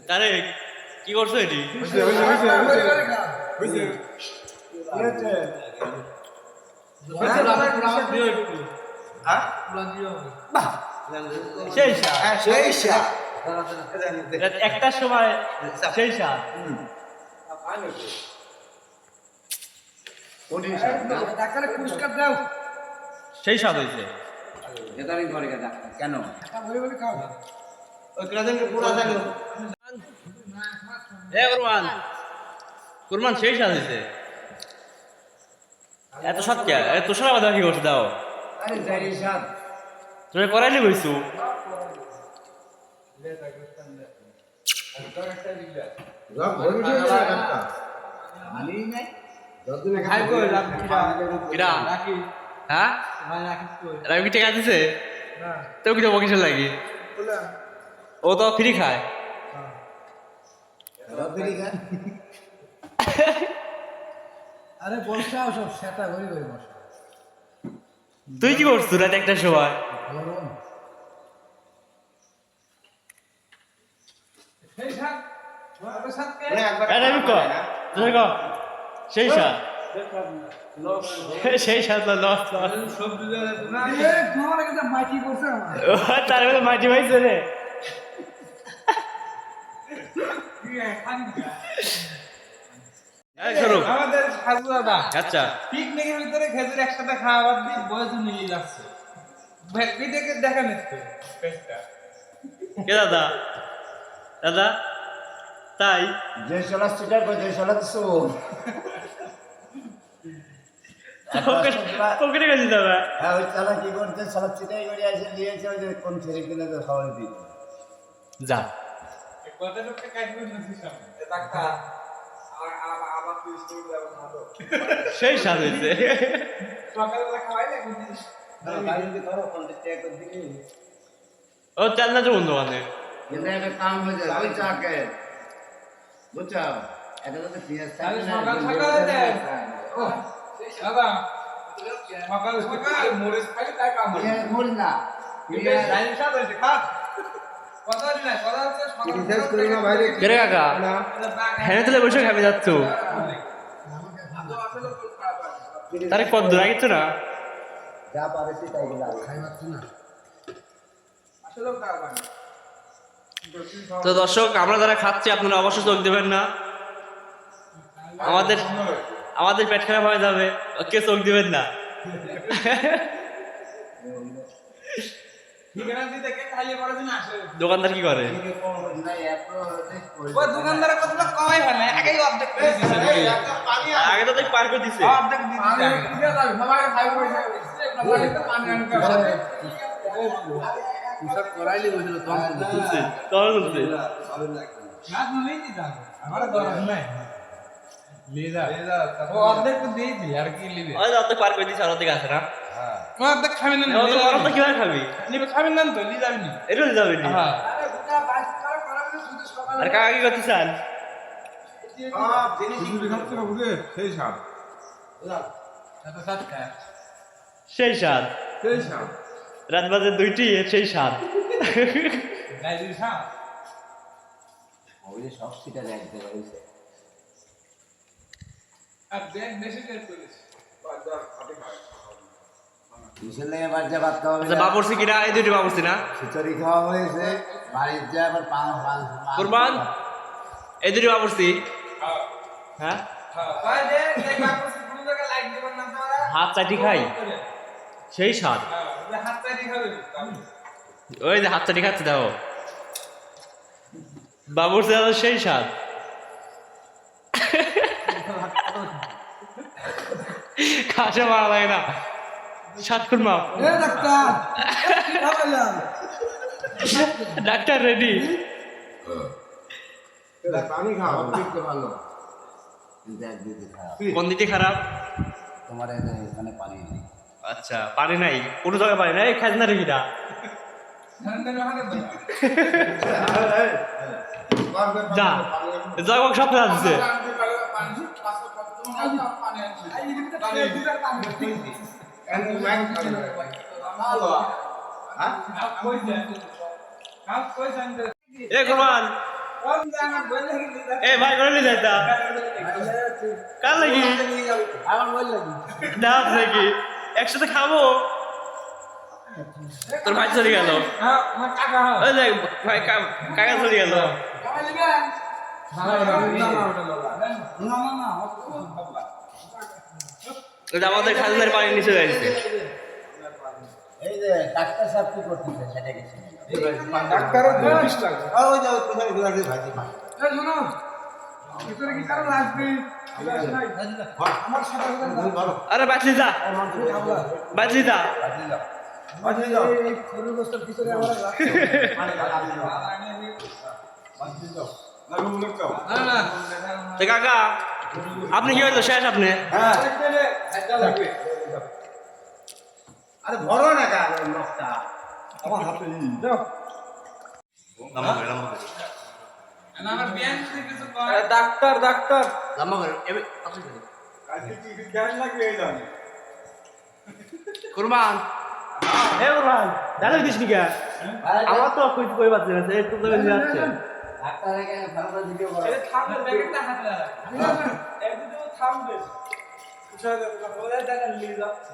তারে কি করছো এটি? একটার সময় সেই সাত পুরস্কার দাও সেই সাত হয়েছে কেন কুরবান সেই সাত হয়েছে এত সাত কে এত সারা বাধা কি করছে দাও তুমি করাইলি বইছু হ্যাঁ রাখি টাকা দিছে তো কি দেবো কিসের লাগি ও তো ফ্রি খায় আরে বসা সব সেটা ঘুরে ঘুরে বসা তুই কি করছিস রাত একটার সময় গরম সেই সাত সাতকে আমি ক তুই ক সেই সাত সেই সাত লস লস সবজি না এ তোমার কাছে মাটি করছে আমার তার মধ্যে মাটি হয়েছে রে আমাদের সাজু দাদা আচ্ছা পিকনিকের ভিতরে খেজুর একসাথে খাওয়া বাদ দিয়ে বয়স মিলিয়ে যাচ্ছে ভিডিওকে দেখেন একটু পেজটা কে দাদা দাদা তাই যে সলা সিটার করে যে সলা সো পকেটে গেছি দাদা হ্যাঁ ওই চালা কি করতে সলা সিটাই করে এসে নিয়েছে ওই যে কোন ছেলে কিনে তো খাওয়াই দিই যা কতটুকু কাটবে না সিস্টেম ডাক্তার আবার তুই স্কুল যাবে না তো সেই সাত হয়েছে সকালবেলা খাওয়াই না গাড়ি দিয়ে করো 50 টাকা করে দিলি ও চাল না তো বন্ধু মানে কিন্তু একটা কাম হয়ে যায় ওই চাকে বুঝছো এটা তো পিয়াজ তাহলে সকাল সকালে দেয় ও দাদা সকাল সকাল মরিচ খালি তাই কাম হয় পিয়াজ মরি না পিয়াজ লাইন সাথে হইছে খা কথা না কথা হচ্ছে রিসার্চ করে না বাইরে কেরে কাকা হ্যাঁ তাহলে বসে খাবে যাচ্ছ তারে কত দূর ಆಗಿತ್ತು না যা পারে তাই গেলা খাইবার তো না আসলে কারবার তো দর্শক আমরা যারা খাচ্ছি আপনারা অবশ্যই চোখ দেবেন না আমাদের আমাদের পেট খারাপ হয়ে যাবে কে চোখ দিবেন না ঠিকানা দিতে কে খাইলে পরে দিন আসে দোকানদার কি করে ও দোকানদার কতটা কমাই হয় না আগেই অর্ধেক করে দিছে আগে তো পার করে দিছে অর্ধেক দিয়ে দিছে সবাই খাই পয়সা দিছে পানি আনতে হবে পুষাক করাইলি বলছিল তখন তুলছে তখন তুলছে না তুই দিতা আমার দরকার নাই লেদা ও অর্ধেক তো দিয়ে দিই আর কি লিবে ওই অর্ধেক পার করে দিছে আর অর্ধেক আছে না ও অর্ধেক খাবেন না ও তো অর্ধেক কিভাবে খাবি লিবে খাবেন না তো লি যাবেন না এটা যাবে নি হ্যাঁ আরে গোটা 22 টাকা করাবে শুধু সকাল আর কাকা কি করতে চান সেই সাত এত সাত খায় সেই স্বাদ সেই সাত রাত বাজে 2টি সেই স্বাদ গাইদি সাত ওই সব সিটার এক জায়গায় হইছে আর ব্যাগ বেশি টেস্ট করিস বাজার খাতে খায় বিশালে এবার যা ভাত খাওয়া আচ্ছা বাবুরসি কিনা এই দুটি বাবুরসি না খিচুড়ি খাওয়া হয়েছে বাড়ির যা আবার পান কুরবান এই দুটি বাবুরসি হ্যাঁ হ্যাঁ হ্যাঁ ভাই দে দেখ বাপুস কোন জায়গা লাইক দিবেন না তোরা হাত চাটি খাই সেই স্বাদ হ্যাঁ হাত চাই খাবে আমি ওই যে হাত চাটি খাচ্ছে দাও বাবুরসি দাদা সেই স্বাদ কাছে মারা লাগে না সাত খুন মাপ এ ডাক্তার কি খাবেন ডাক্তার রেডি পানি খাও দেখতে ভালো কিন্তু একদিকে খারাপ কোন দিকে খারাপ তোমার এখানে পানি নেই আচ্ছা পানি নাই কোনো জায়গায় পানি নাই খাজনা রেখিটা ঠান্ডা না হাতে যা যাক সব আছে এ কুরবান এ ভাই করে নিয়ে যাইতা কার লাগি আমার বল লাগি দাঁত নাকি একসাথে খাবো তোর ভাই চলে গেল ওই দেখ ভাই কাকা চলে গেল আমাদের খাজনার পানি নিচে যাইছে এই যে ডাক্তার সাহেব কি করতেছে সেটা কিছু ডাক্তারের 20 টাকা ওই যে কোথায় গুলাটি ভাজি মা আরে বাঁচলি যা বাঁচলি যা তো কাকা আপনি কি হইলো শেষ আপনি আরে বড় না গা লোকটা আমার হাতে ডাক্তার ডাক্তার লম্বা করে কুরবান এ কুরবান ডালে দিস নি কে আমার তো কই কই বাজে না একটু তো বেশি যাচ্ছে ডাক্তারে কেন ভালো ভিডিও করে থামবে ব্যাগটা হাতে লাগা একদম থামবে উঠা দে বলে দেখা নিয়ে যাচ্ছে